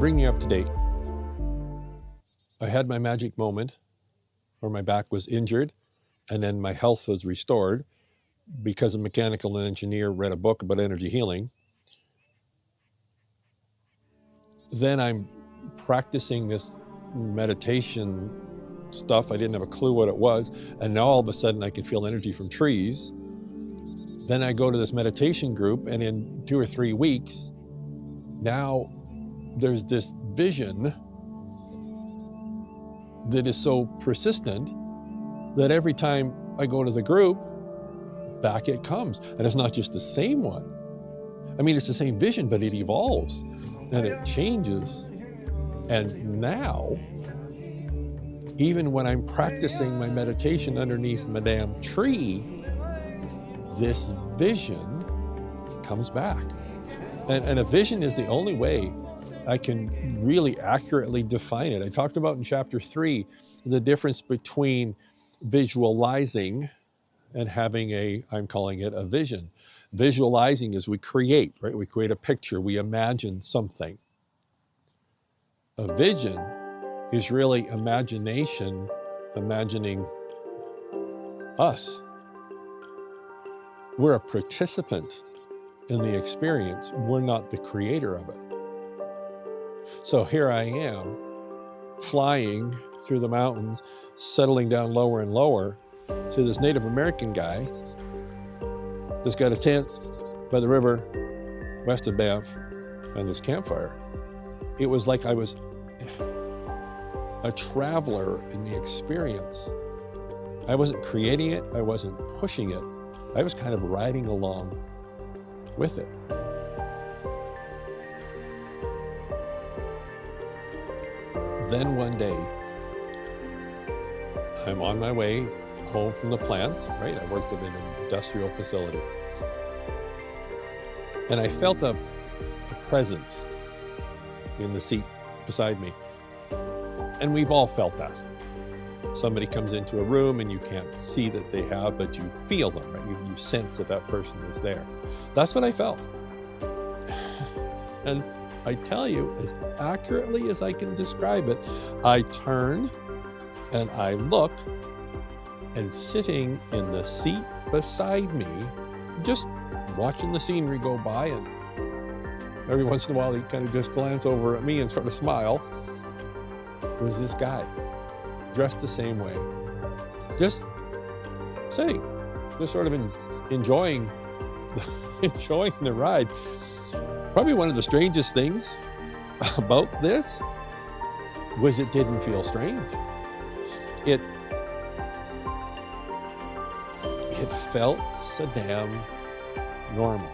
bring you up to date. I had my magic moment where my back was injured and then my health was restored because a mechanical engineer read a book about energy healing. Then I'm practicing this meditation stuff. I didn't have a clue what it was. And now all of a sudden I can feel energy from trees. Then I go to this meditation group, and in 2 or 3 weeks, now there's this vision that is so persistent that every time I go to the group, back it comes. And it's not just the same one. I mean, it's the same vision, but it evolves and it changes. And now, even when I'm practicing my meditation underneath my damn tree, this vision comes back. And a vision is the only way I can really accurately define it. I talked about in chapter 3, the difference between visualizing and having I'm calling it a vision. Visualizing is we create, right? We create a picture, we imagine something. A vision is really imagination, imagining us. We're a participant in the experience. We're not the creator of it. So here I am, flying through the mountains, settling down lower and lower to this Native American guy that's got a tent by the river west of Banff and this campfire. It was like I was a traveler in the experience. I wasn't creating it, I wasn't pushing it. I was kind of riding along with it. Then one day, I'm on my way home from the plant, right? I worked at an industrial facility. And I felt a presence in the seat beside me. And we've all felt that. Somebody comes into a room and you can't see that they have, but you feel them, right? You sense that that person is there. That's what I felt. And I tell you, as accurately as I can describe it, I turned and I looked, and sitting in the seat beside me, just watching the scenery go by, and every once in a while he kind of just glance over at me and sort of smile, was this guy, dressed the same way, just sitting, just sort of enjoying the ride. Probably one of the strangest things about this was it didn't feel strange. It felt so damn normal.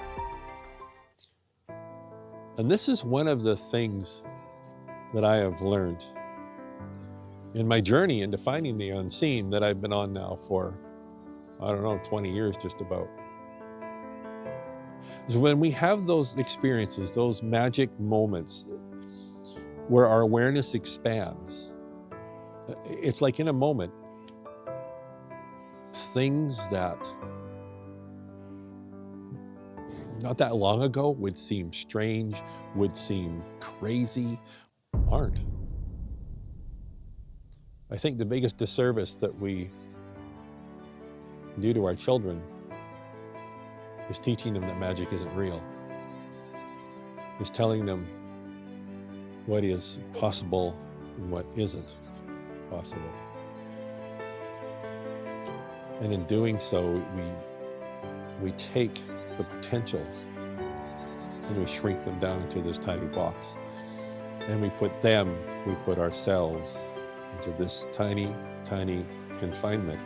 And this is one of the things that I have learned in my journey into finding the unseen that I've been on now for, 20 years just about. So when we have those experiences, those magic moments where our awareness expands, it's like in a moment, things that not that long ago would seem strange, would seem crazy, aren't. I think the biggest disservice that we do to our children is teaching them that magic isn't real, is telling them what is possible and what isn't possible. And in doing so, we take the potentials and we shrink them down into this tiny box. And we put ourselves into this tiny, tiny confinement.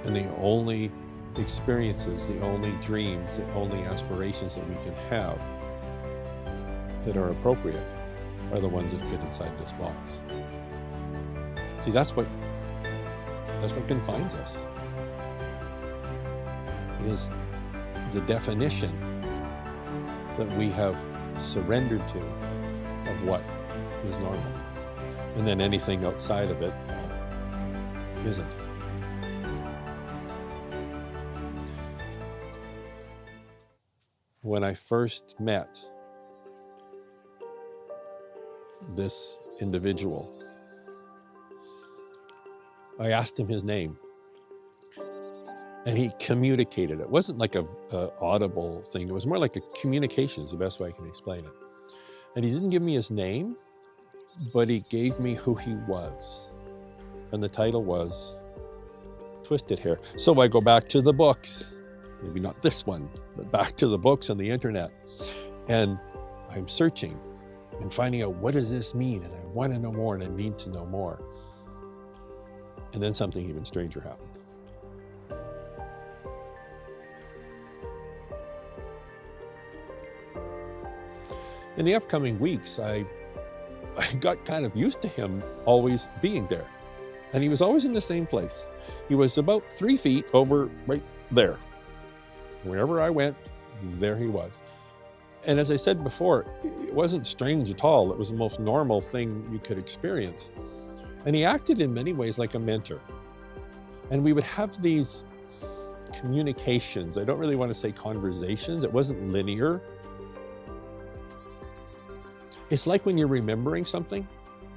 And the only experiences, the only dreams, the only aspirations that we can have that are appropriate are the ones that fit inside this box. See, that's what confines us, is the definition that we have surrendered to of what is normal. And then anything outside of it isn't. When I first met this individual. I asked him his name, and he communicated. It wasn't like a audible thing. It was more like a communication is the best way I can explain it. And he didn't give me his name, but he gave me who he was. And the title was Twisted Hair. So I go back to the books, maybe not this one, but back to the books on the internet. And I'm searching and finding out, what does this mean? And I want to know more, and I need to know more. And then something even stranger happened. In the upcoming weeks, I got kind of used to him always being there. And he was always in the same place. He was about 3 feet over right there. Wherever I went, there he was. And as I said before, it wasn't strange at all. It was the most normal thing you could experience. And he acted in many ways like a mentor. And we would have these communications. I don't really want to say conversations. It wasn't linear. It's like when you're remembering something,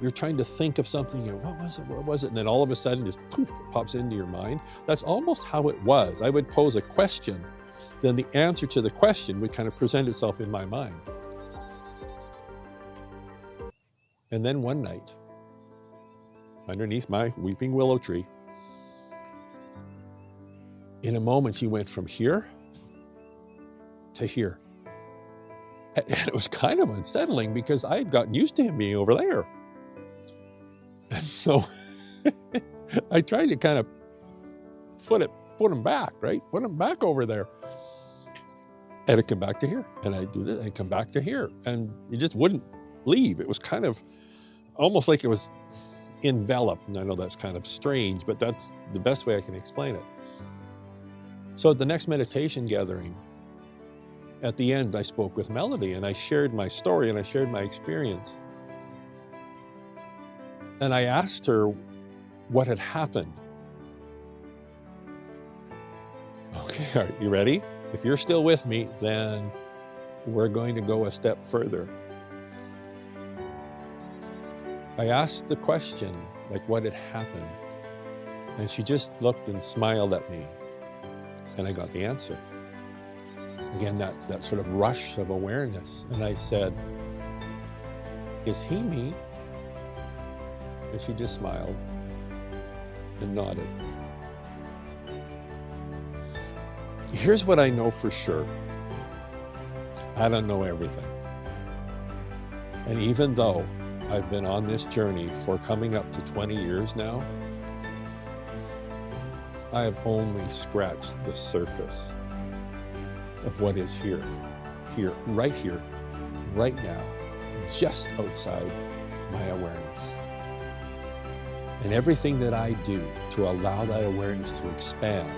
you're trying to think of something, what was it? And then all of a sudden, just poof, it pops into your mind. That's almost how it was. I would pose a question, then the answer to the question would kind of present itself in my mind. And then one night, underneath my weeping willow tree, in a moment, he went from here to here. And it was kind of unsettling because I had gotten used to him being over there. And so I tried to kind of put him back, right? Put him back over there. And I'd come back to here. And I'd do this, I'd come back to here. And he just wouldn't leave. It was kind of almost like it was enveloped. And I know that's kind of strange, but that's the best way I can explain it. So at the next meditation gathering, at the end, I spoke with Melody and I shared my story and I shared my experience. And I asked her what had happened. Okay, are you ready? If you're still with me, then we're going to go a step further. I asked the question, like what had happened. And she just looked and smiled at me. And I got the answer. Again, that sort of rush of awareness. And I said, is he me? And she just smiled and nodded. Here's what I know for sure. I don't know everything. And even though I've been on this journey for coming up to 20 years now, I have only scratched the surface of what is here, right now, just outside my awareness. And everything that I do to allow that awareness to expand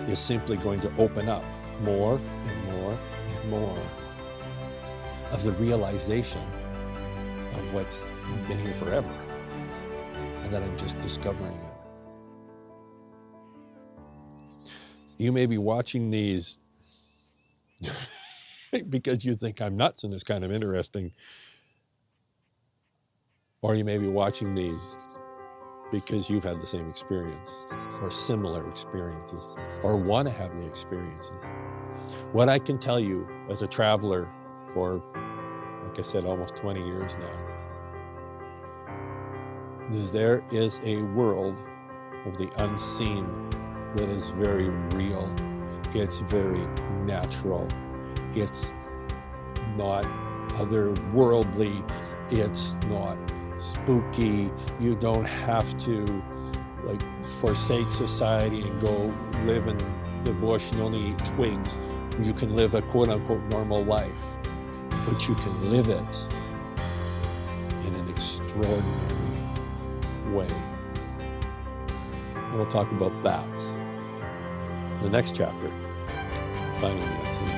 is simply going to open up more and more and more of the realization of what's been here forever, and that I'm just discovering it. You may be watching these because you think I'm nuts and it's kind of interesting. Or you may be watching these because you've had the same experience or similar experiences or want to have the experiences. What I can tell you as a traveler for, like I said, almost 20 years now, is there is a world of the unseen that is very real. It's very natural. It's not otherworldly. It's not spooky. You don't have to forsake society and go live in the bush and only eat twigs. You can live a quote unquote normal life, but you can live it in an extraordinary way. And we'll talk about that in the next chapter, Finding the Unseen.